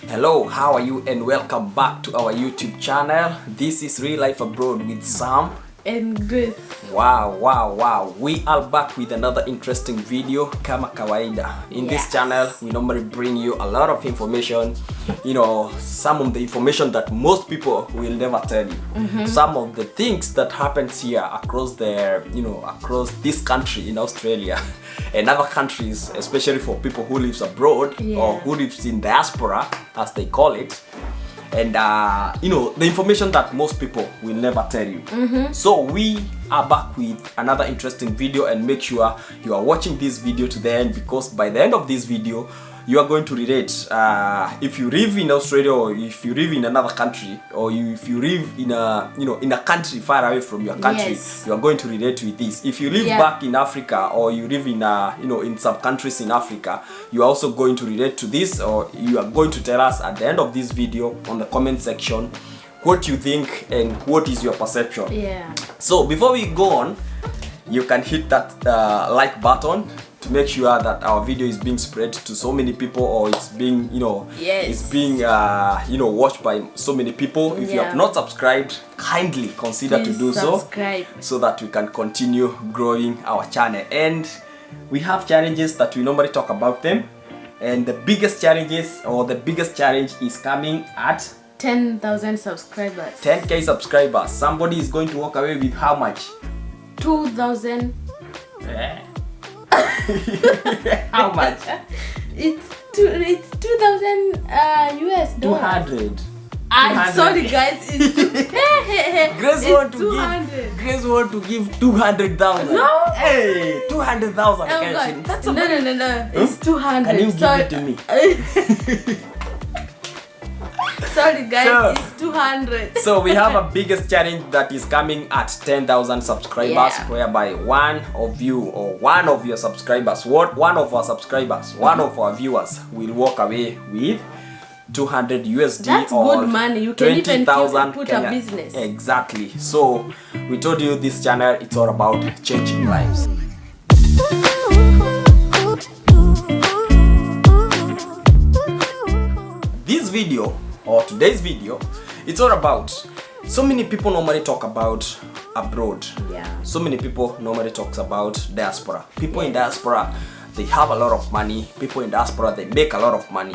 Hello, how are you, and welcome back to our YouTube channel. This is Real Life Abroad with Sam and Grace. Wow. We are back with another interesting video kama kawaida. In this channel, we normally bring you a lot of information, some of the information that most people will never tell you. Some of the things that happens here across across this country in Australia and other countries, especially for people who lives abroad or who lives in diaspora, as they call it. And the information that most people will never tell you. So we are back with another interesting video, and make sure you are watching this video to the end, because by the end of this video you are going to relate. If you live in Australia, or if you live in another country, or if you live in a in a country far away from your country, you are going to relate with this. If you live back in Africa, or you live in in some countries in Africa, you are also going to relate to this, or you are going to tell us at the end of this video on the comment section what you think and what is your perception. So before we go on, you can hit that like button to make sure that our video is being spread to so many people, or it's being it's being watched by so many people. If you have not subscribed, kindly consider to do so that we can continue growing our channel. And we have challenges that we normally talk about them, and the biggest challenges, or the biggest challenge, is coming at 10,000 subscribers. 10k subscribers. Somebody is going to walk away with how much? 2,000. How much? It's 2,000 US dollars. 200. I'm sorry guys, it's Grace want to give 200,000. No. Hey, 200,000. That's no. It's 200. Can you give it to me? Sorry guys, it's 200. So we have a biggest challenge that is coming at 10,000 subscribers, whereby one of you, or one of your subscribers, one of our subscribers, one of our viewers will walk away with 200 USD. That's or good money. You can even put Kenya. A business. Exactly. So we told you this channel, it's all about changing lives. This video, or today's video, it's all about, so many people normally talk about abroad. So many people normally talks about diaspora. People in diaspora, they have a lot of money. People in diaspora, they make a lot of money.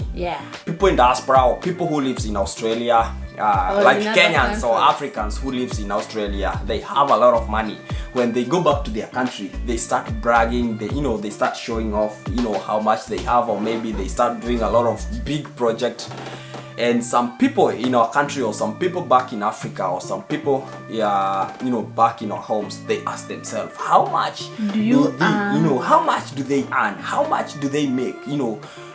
People in diaspora, or people who lives in Australia, like Kenyans or Africans who lives in Australia, they have a lot of money. When they go back to their country, they start bragging. They start showing off how much they have, or maybe they start doing a lot of big projects. And some people in our country, or some people back in Africa, or some people back in our homes, they ask themselves, how much do you earn? How much do they earn? How much do they make?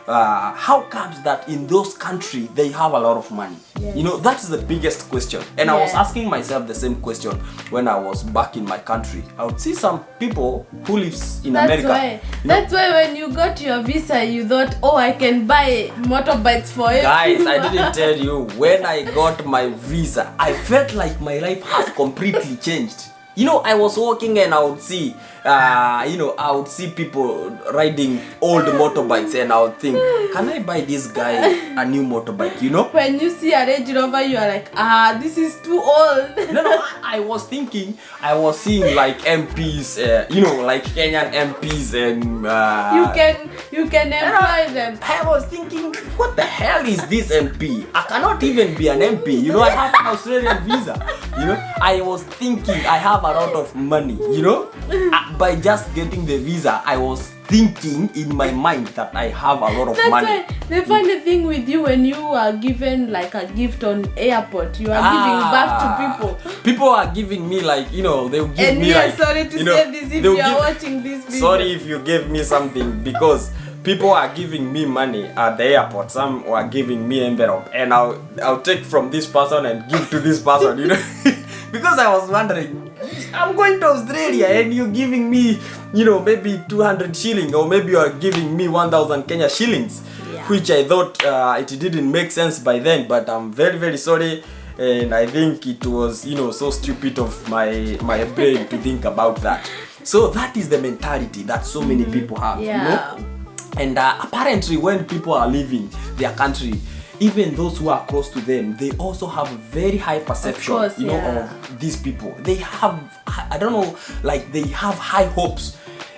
How comes that in those countries they have a lot of money? That is the biggest question. And I was asking myself the same question when I was back in my country. I would see some people who lives in America. That's why when you got your visa, you thought, oh, I can buy motorbikes for you. Guys, I didn't tell you, when I got my visa, I felt like my life has completely changed. I was walking and I would see, I would see people riding old motorbikes, and I would think, can I buy this guy a new motorbike? When you see a Range Rover, you are like, this is too old. No, I was thinking, I was seeing like MPs, like Kenyan MPs, and you can employ them. I was thinking, what the hell is this MP? I cannot even be an MP. I have an Australian visa. I was thinking I have a lot of money. By just getting the visa, I was thinking in my mind that I have a lot of money. That's why the funny thing with you, when you are given like a gift on airport, you are giving back to people. People are giving me like, they will give me like... sorry to say this if you are watching this video. Sorry if you gave me something, because people are giving me money at the airport. Some are giving me envelope, and I'll take from this person and give to this person, because I was wondering, I'm going to Australia and you're giving me, maybe 200 shillings, or maybe you are giving me 1,000 Kenya shillings, which I thought it didn't make sense by then. But I'm very, very sorry, and I think it was, so stupid of my brain to think about that. So that is the mentality that so many people have, And apparently when people are leaving their country, even those who are close to them, they also have a very high perception, of course, you know, of these people. They have, I don't know, like they have high hopes.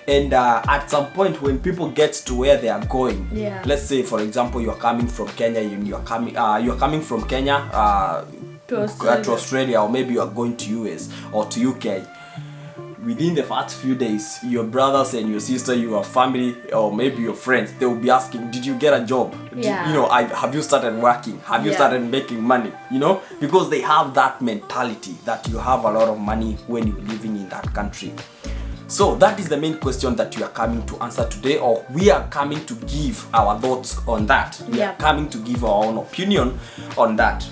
And at some point when people get to where they are going, let's say for example you are coming from Kenya, you are coming from Kenya to Australia, or maybe you are going to US or to UK. Within the first few days, your brothers and your sister, your family, or maybe your friends, they will be asking, did you get a job? You know, have you started working? Have you started making money? You know, because they have that mentality that you have a lot of money when you're living in that country. So that is the main question that we are coming to answer today, or we are coming to give our thoughts on that. We are coming to give our own opinion on that.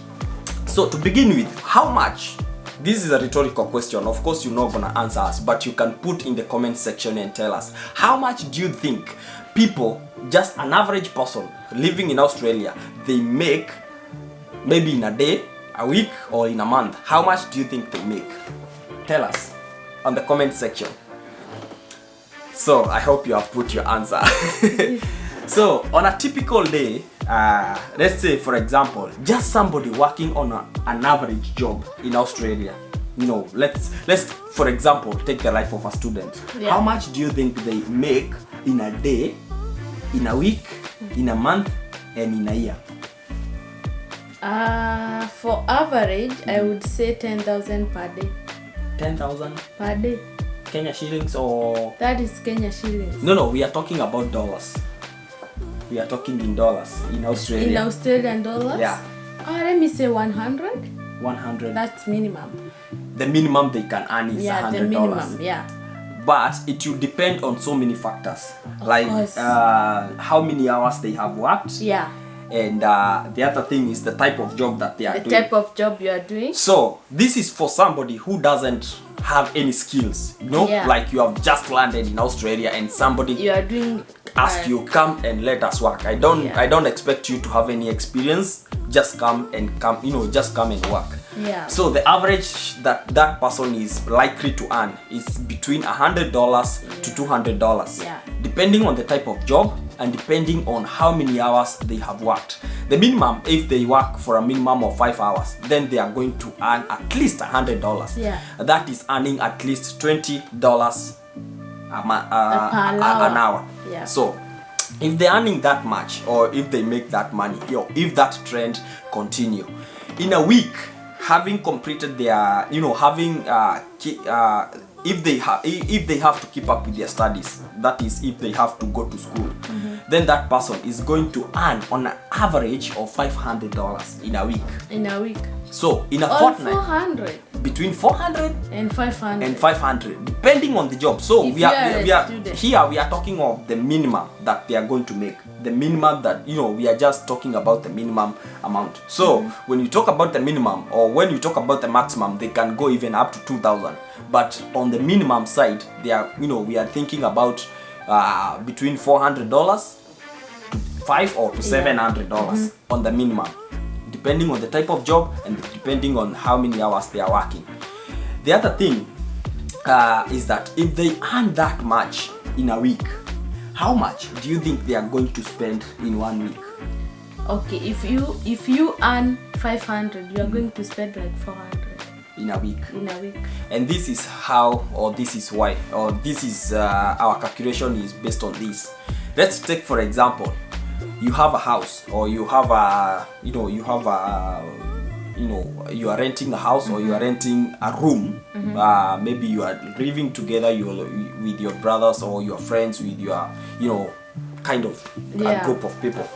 So to begin with, how much? This is a rhetorical question. Of course, you're not gonna answer us, but you can put in the comment section and tell us, how much do you think people, just an average person living in Australia, they make maybe in a day, a week, or in a month? How much do you think they make? Tell us on the comment section. So I hope you have put your answer. So on a typical day, let's say for example, just somebody working on an average job in Australia, you know, let's for example take the life of a student. How much do you think they make in a day, in a week, in a month, and in a year? For average, I would say 10,000 per day. 10,000 per day? Kenya shillings or? That is Kenya shillings. No, we are talking about dollars. We are talking in dollars in Australia. In Australian dollars? Yeah. Let me say 100. 100. That's minimum. The minimum they can earn is $100. The minimum, But it will depend on so many factors. Like how many hours they have worked. Yeah. And the other thing is the type of job that they are doing. The type of job you are doing. So this is for somebody who doesn't have any skills, you know, like you have just landed in Australia and somebody you are doing ask you, come and let us work. I don't expect you to have any experience. Just come and work. Yeah. So the average that person is likely to earn is between $100 to $200, depending on the type of job and depending on how many hours they have worked. The minimum, if they work for a minimum of 5 hours, then they are going to earn at least $100. That is earning at least $20 an hour. So if they're earning that much, or if they make that money, if that trend continue, in a week, having completed their, if they have to keep up with their studies, that is if they have to go to school, then that person is going to earn on an average of $500 in a week. In a week. So in a fortnight, 400. Between 400 and 500. And 500, depending on the job. So we are talking of the minimum that they are going to make. The minimum that, we are just talking about the minimum amount. So when you talk about the minimum, or when you talk about the maximum, they can go even up to 2,000. But on the minimum side, they are, we are thinking about between $400 to $500 or to $700 on the minimum, depending on the type of job and depending on how many hours they are working. The other thing is that if they earn that much in a week, how much do you think they are going to spend in 1 week? Okay, if you earn 500, you are going to spend like 400 in a week. And this is how, or this is why, or this is our calculation is based on this. Let's take for example, you have a house, or you have a, you are renting a house, or you are renting a room. Maybe you are living together with your brothers or your friends, with your, kind of a group of people,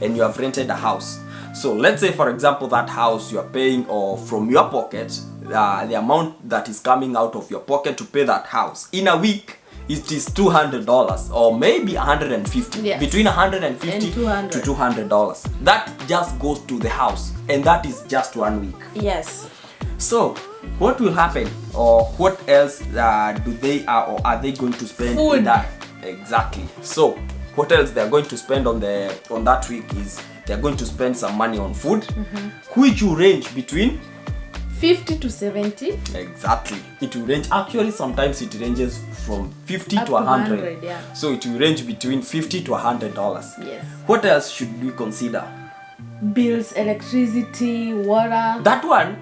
and you have rented a house. So let's say for example that house you are paying, or from your pocket, the amount that is coming out of your pocket to pay that house in a week, it is $200 or maybe $150, between $150 to $200. That just goes to the house, and that is just 1 week. Yes. So what will happen, or what else do they or are they going to spend in that? Exactly. So what else they are going to spend on that week is they are going to spend some money on food, which will range between 50 to 70. Exactly. It will range. Actually, sometimes it ranges from 50 to 100. Yeah. So it will range between $50 to $100. Yes. What else should we consider? bills, electricity, water. That one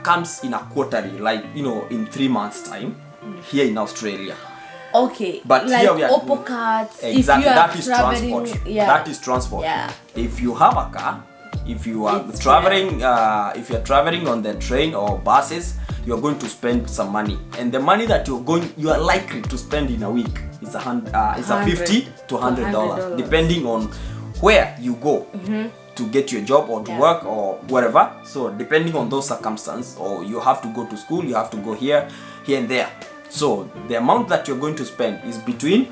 comes in a quarterly, like, you know, in 3 months time here in Australia. Okay, but like here we are Oppo cards. exactly. If you are that is traveling, transport. yeah. That is transport. Yeah. If you have a car, if you are It's traveling, if you are traveling on the train or buses, you are going to spend some money, and the money that you are likely to spend in a week is a $50 to $100, depending on where you go to get your job or to work or whatever. So depending on those circumstances, or you have to go to school, you have to go here and there. So the amount that you're going to spend is between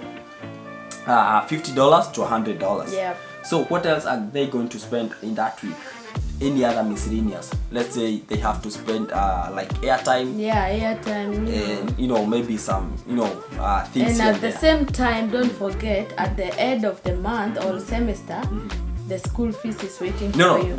$50 to $100. Yeah. So what else are they going to spend in that week? Any other miscellaneous? Let's say they have to spend like airtime. Yeah, airtime. And you know, maybe some, you know, things. And at the same time, don't forget, at the end of the month or semester, the school fees is waiting for you.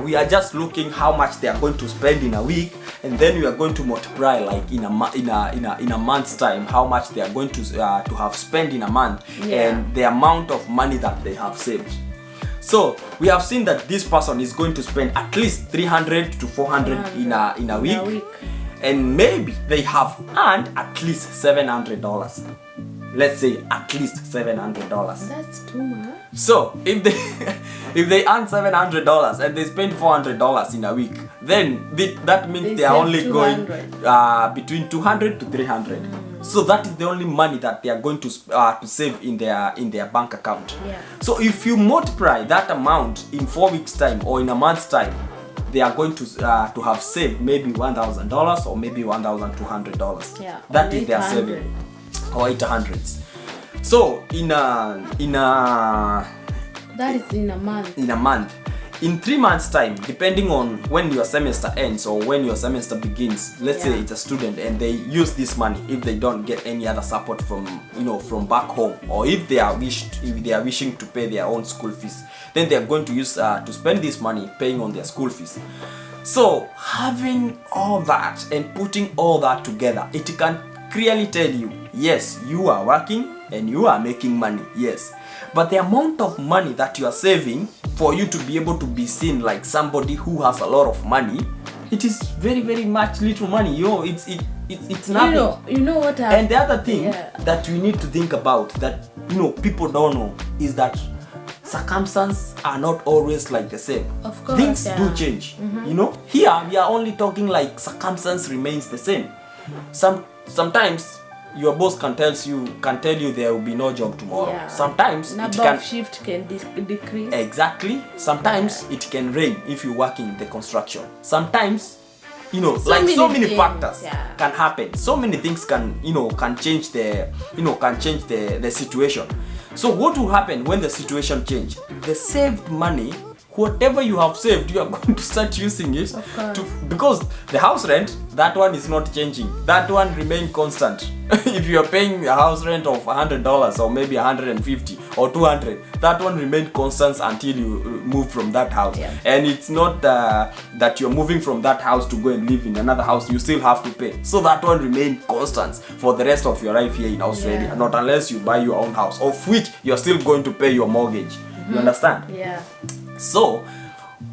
We are just looking how much they are going to spend in a week, and then we are going to multiply, like in a month's time, how much they are going to have spent in a month, and the amount of money that they have saved. So we have seen that this person is going to spend at least 300 to 400 in a week, and maybe they have earned at least $700. Let's say at least $700. That's too much. So if they earn $700 and they spend $400 in a week, then that means they are only 200. Going between 200 to 300. So that is the only money that they are going to save in their bank account. Yeah. So if you multiply that amount in 4 weeks time or in a month's time, they are going to have saved maybe $1,000 or maybe $1,200. Yeah. That is their saving. Or 800s. So that is in a month. In 3 months time, depending on when your semester ends or when your semester begins, let's say it's a student and they use this money, if they don't get any other support from back home, or if they are wishing to pay their own school fees, then they are going to use to spend this money paying on their school fees. So having all that and putting all that together, it can clearly tell you, yes, you are working and you are making money, yes, but the amount of money that you are saving for you to be able to be seen like somebody who has a lot of money, it is very, very much little money. You know, it's nothing. You know what? And the other thing that we need to think about that people don't know is that circumstances are not always like the same. Of course, things do change. Here we are only talking like circumstance remains the same. Sometimes your boss can tell you there will be no job tomorrow. Yeah. Sometimes shift can decrease. Exactly. Sometimes it can rain if you work in the construction. Sometimes so many factors can happen. So many things can change the situation. So what will happen when the situation change? The saved money, whatever you have saved, you are going to start using it because the house rent, that one is not changing. That one remain constant. If you are paying a house rent of $100 or maybe $150 or $200, that one remain constant until you move from that house. Yeah. And it's not that you're moving from that house to go and live in another house. You still have to pay. So that one remain constant for the rest of your life here in Australia. Yeah. Not unless you buy your own house, of which you're still going to pay your mortgage. You understand? Yeah. So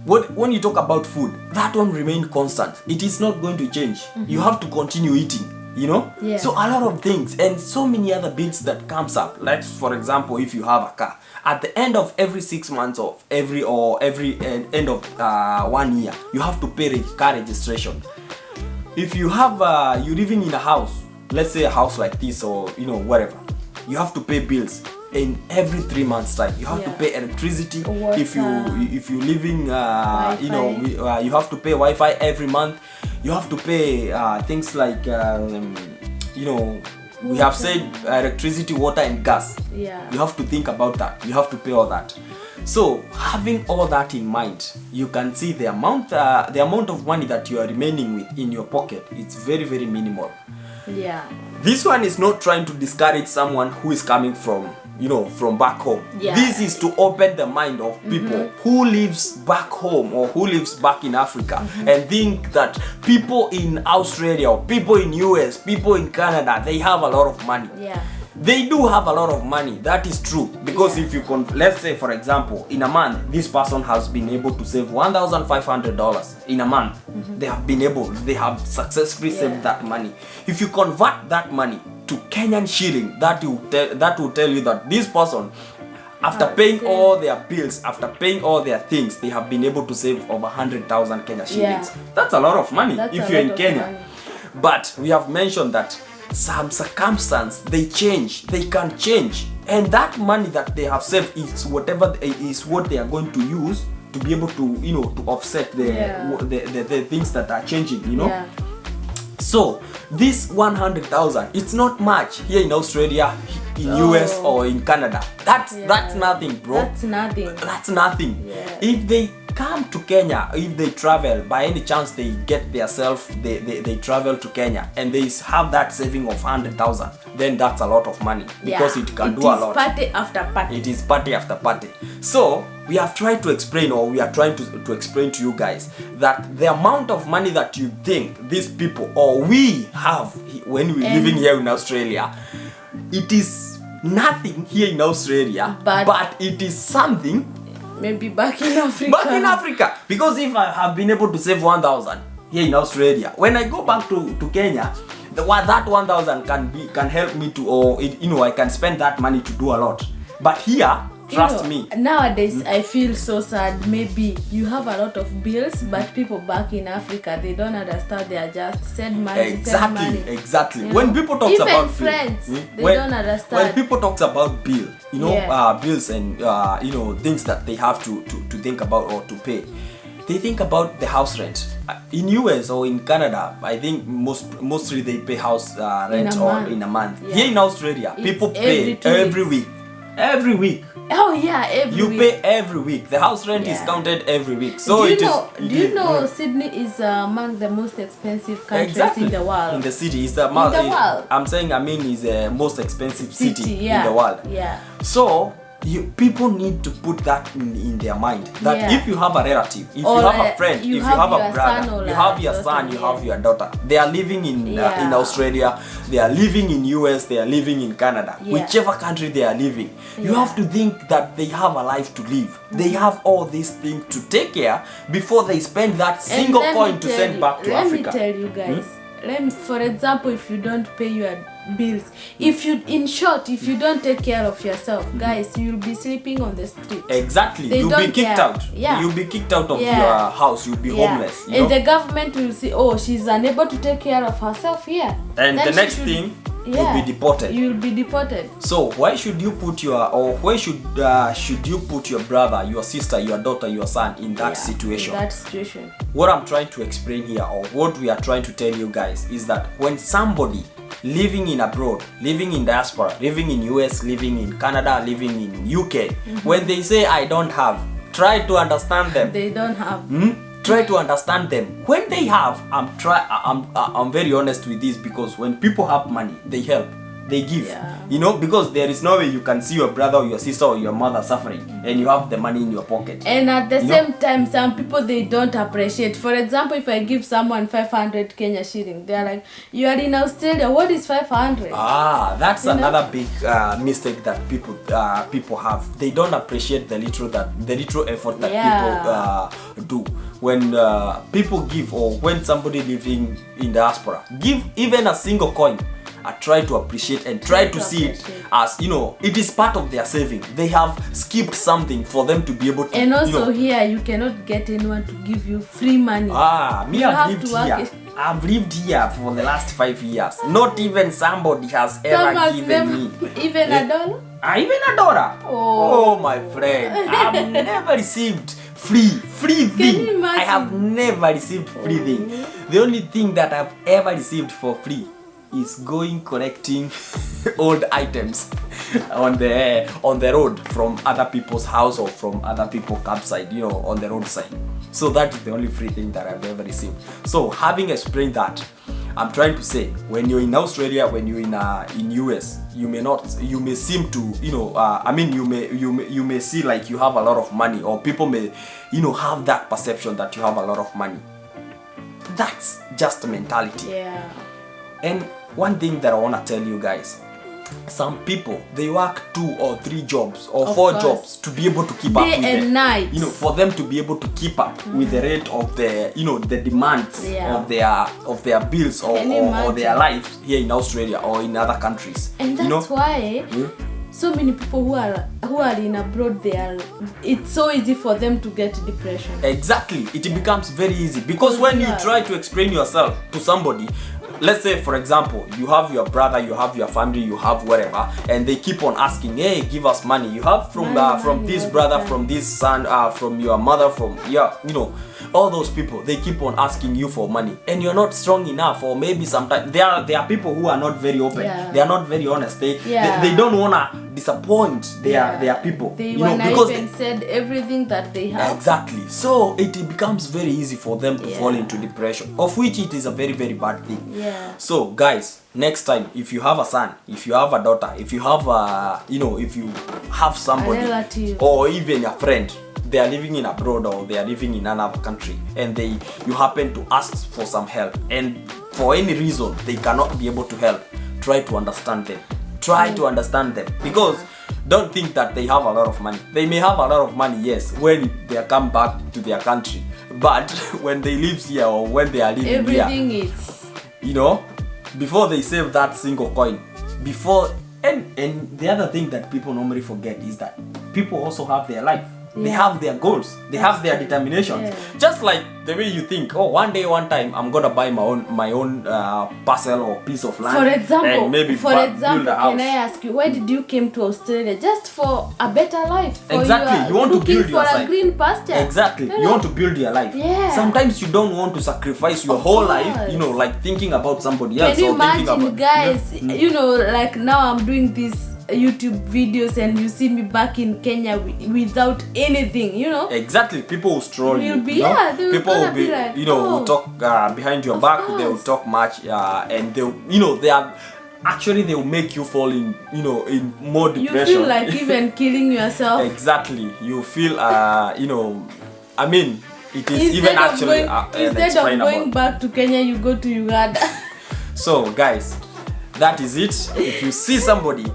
when you talk about food, that one remain constant. It is not going to change. You have to continue eating, Yeah. So a lot of things and so many other bills that comes up. Like for example, if you have a car, at the end of every 6 months of every end of 1 year, you have to pay car registration. If you have you're living in a house, let's say a house like this or whatever, you have to pay bills. In every 3 months time, you have to pay electricity. Water. If you living you have to pay Wi-Fi every month. You have to pay things like we have said electricity, water and gas. Yeah. You have to think about that. You have to pay all that. So having all that in mind, you can see the amount of money that you are remaining with in your pocket. It's very, very minimal. Yeah. This one is not trying to discourage someone who is coming from back home. Yeah. This is to open the mind of people who lives back home or who lives back in Africa and think that people in Australia or people in US, people in Canada, they have a lot of money. Yeah. They do have a lot of money. That is true. Because if you can, let's say for example, in a month, this person has been able to save $1,500 in a month. They have successfully saved that money. If you convert that money to Kenyan shilling, that will tell you that this person, after paying all their bills, after paying all their things, they have been able to save over 100,000 Kenya shillings. That's a lot of money if you're in Kenya. But we have mentioned that some circumstance, they can change, and that money that they have saved is what they are going to use to be able to to offset the things that are changing, So this 100,000, it's not much here in Australia, in US or in Canada. That's nothing, bro. That's nothing. If they come to Kenya, if they travel, by any chance they get themselves, they travel to Kenya and they have that saving of 100,000, then that's a lot of money, because it can do a lot. Party after party. It is party after party. So we have tried to explain, or we are trying to explain to you guys, that the amount of money that you think these people or we have when we're living here in Australia, it is nothing here in Australia, but it is something maybe back in Africa. Back in Africa. Because if I have been able to save 1,000 here in Australia, when I go back to Kenya, that 1,000 can help me to, or I can spend that money to do a lot. But here, trust me. Nowadays, I feel so sad. Maybe you have a lot of bills, but people back in Africa, they don't understand. They are just send money. Exactly. When people talk about friends, they don't understand. When people talk about bills and things that they have to think about or to pay, they think about the house rent. In US or in Canada, I think mostly they pay house rent in a month. Here in Australia, people pay every week. Every week. Oh yeah, every week. You pay every week. The house rent is counted every week. So do you know Sydney is among the most expensive countries in the world? In the city, it's the world. Is the most expensive city in the world. Yeah. So people need to put that in their mind, that if you have a relative, if you have a friend, if you have a brother, you have your son, you have your daughter, they are living in Australia, they are living in US, they are living in Canada, whichever country they are living, you have to think that they have a life to live. They have all these things to take care before they spend that single coin to send back to Africa. Let me tell you guys, for example, if you don't pay your bills, if you don't take care of yourself, guys, you'll be sleeping on the street. Exactly. You'll be kicked out. You'll be kicked out of your house. You'll be homeless. And the government will see, oh, she's unable to take care of herself here. And then the next thing, you'll be deported. You'll be deported. So why should you put where should you put your brother, your sister, your daughter, your son in that situation? What I'm trying to explain here, or what we are trying to tell you guys, is that when somebody living in abroad, living in diaspora, living in US, living in Canada, living in UK, when they say I don't have, try to understand them. They don't have. Try to understand them. When they have, I'm very honest with this, because when people have money, they help, they give. Because there is no way you can see your brother or your sister or your mother suffering and you have the money in your pocket. And at the same time, some people, they don't appreciate. For example, if I give someone 500 Kenya shilling, they're like, you are in Australia, what is 500? That's another big mistake that people have. They don't appreciate the little effort that people do. When people give, or when somebody living in diaspora give even a single coin, I try to appreciate and try to see it as, it is part of their saving. They have skipped something for them to be able to. And also here, you cannot get anyone to give you free money. I've lived here for the last 5 years. Not even somebody has ever given me. Even a dollar? Even a dollar? Oh my friend. I've never received free thing. I have never received free thing. The only thing that I've ever received for free is collecting old items on the road from other people's house or from other people's campsite, on the roadside. So that is the only free thing that I've ever received. So having explained that, I'm trying to say, when you're in Australia, when you're in US, you may seem to, you may see like you have a lot of money, or people may, have that perception that you have a lot of money. That's just a mentality. Yeah. And one thing that I want to tell you guys, some people, they work 2 or 3 jobs or Of 4 course. jobs to be able to keep up Day with and it. night. You know, for them to be able to keep up with the rate of the, you know, the demands of their bills or their lives here in Australia or in other countries. And that's why so many people who are in abroad, it's so easy for them to get depression. Exactly. It becomes very easy because when you try to explain yourself to somebody, let's say for example, you have your brother, you have your family, you have whatever, and they keep on asking, hey, give us money. You have from this brother, from this son, from your mother, from you know, all those people, they keep on asking you for money, and you're not strong enough, or maybe sometimes there are people who are not very open. They are not very honest. They don't wanna disappoint their people. They wanna because even said everything that they have. Exactly. So it becomes very easy for them to fall into depression, of which it is a very, very bad thing. So guys, next time, if you have a son, if you have a daughter, if you have if you have somebody or even a friend, they are living in abroad or they are living in another country, and you happen to ask for some help, and for any reason they cannot be able to help, try to understand them. Try to understand them, because don't think that they have a lot of money. They may have a lot of money, yes, when they come back to their country, but when they live here or when they are living everything here, is, you know, before they save that single coin, and the other thing that people normally forget is that people also have their life. They have their goals, they have their determinations. Just like the way you think, oh, one time I'm gonna buy my own parcel or piece of land. For example, and maybe build a house. Can I ask you, why did you came to Australia? Just for a better life. For Exactly, you want to build your life. For a green pasture. Exactly, you want to build your life. Sometimes you don't want to sacrifice your whole life, you know, like thinking about somebody else. Can you or thinking imagine, about, guys? You know, like now I'm doing these YouTube videos and you see me back in Kenya without anything, you know. Exactly, people will stroll you. People will be like, you know, will talk behind your back. They will talk much, and they'll, you know, they will make you fall in, you know, in more depression. You feel like even killing yourself. Exactly, you feel, you know, I mean, it is even actually instead of going back to Kenya, you go to Uganda. So guys, that is it. If you see somebody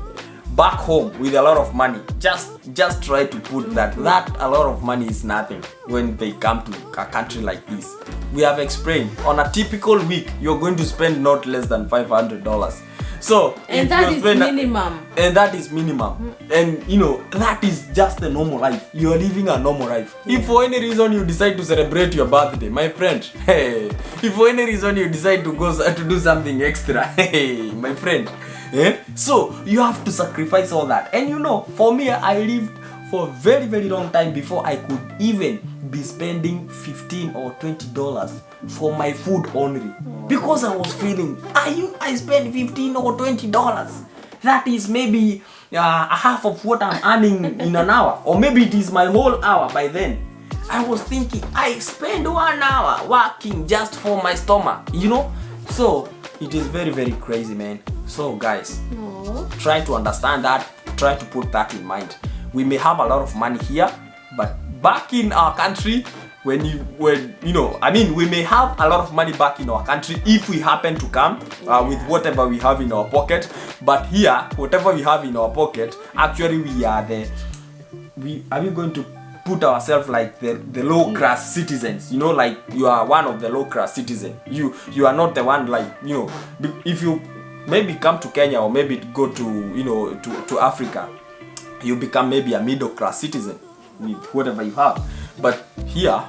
back home with a lot of money, just try to put that a lot of money is nothing when they come to a country like this. We have explained, on a typical week you're going to spend not less than $500. So and that is minimum. And that is minimum. And you know, that is just a normal life. You are living a normal life. If for any reason you decide to celebrate your birthday, my friend, hey, if for any reason you decide to go to do something extra, hey, my friend, so you have to sacrifice all that. And you know, for me, I lived for a very, very long time before I could even be spending $15 or $20 for my food only, because I was feeling I spend $15 or $20. That is maybe a half of what I'm earning in an hour, or maybe it is my whole hour. By then I was thinking I spend 1 hour working just for my stomach, you know. So it is very, very crazy, man. So guys, try to understand that, try to put that in mind. We may have a lot of money here, but back in our country, when you know, I mean, we may have a lot of money back in our country if we happen to come with whatever we have in our pocket. But here, whatever we have in our pocket, actually are we going to put ourselves like the low class citizens, you know, like you are one of the low class citizens. You are not the one, like, you know, if you maybe come to Kenya or maybe go to, you know, to Africa, you become maybe a middle class citizen with whatever you have. But here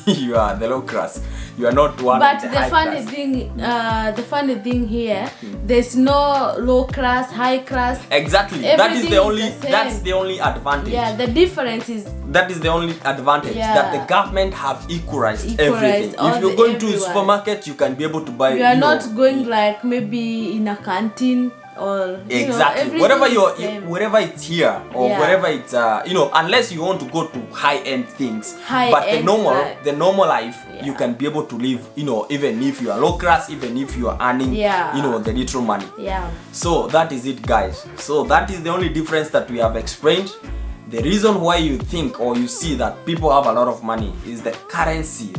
you are the low class. You are not one of the high class. The funny thing here, there's no low class, high class. Exactly. That's the only advantage. Yeah, the difference is that is the only advantage, that the government have equalized everything. If you're going to a supermarket, you can be able to buy. You are not going like maybe in a canteen. Or, exactly, wherever it's here or wherever it's you know, unless you want to go to high-end things, but the normal life, you can be able to live, you know, even if you are low class, even if you are earning you know, the little money. So that is it, guys. So that is the only difference that we have explained. The reason why you think or you see that people have a lot of money is the currency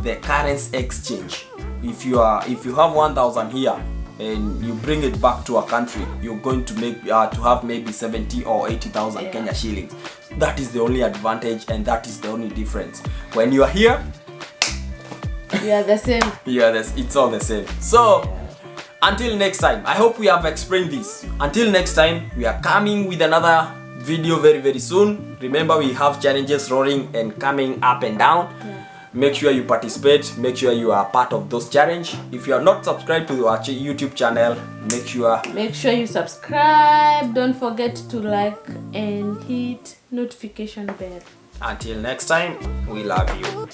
exchange. If you have 1,000 here and you bring it back to a country, you're going to make to have maybe 70 or 80,000 Kenya shillings. That is the only advantage, and that is the only difference. When you are here, we are the same. It's all the same. So until next time, I hope we have explained this. Until next time, we are coming with another video very soon. Remember, we have challenges rolling and coming up and down. Make sure you participate, make sure you are part of those challenge. If you are not subscribed to our YouTube channel, make sure you subscribe. Don't forget to like and hit notification bell. Until next time, we love you.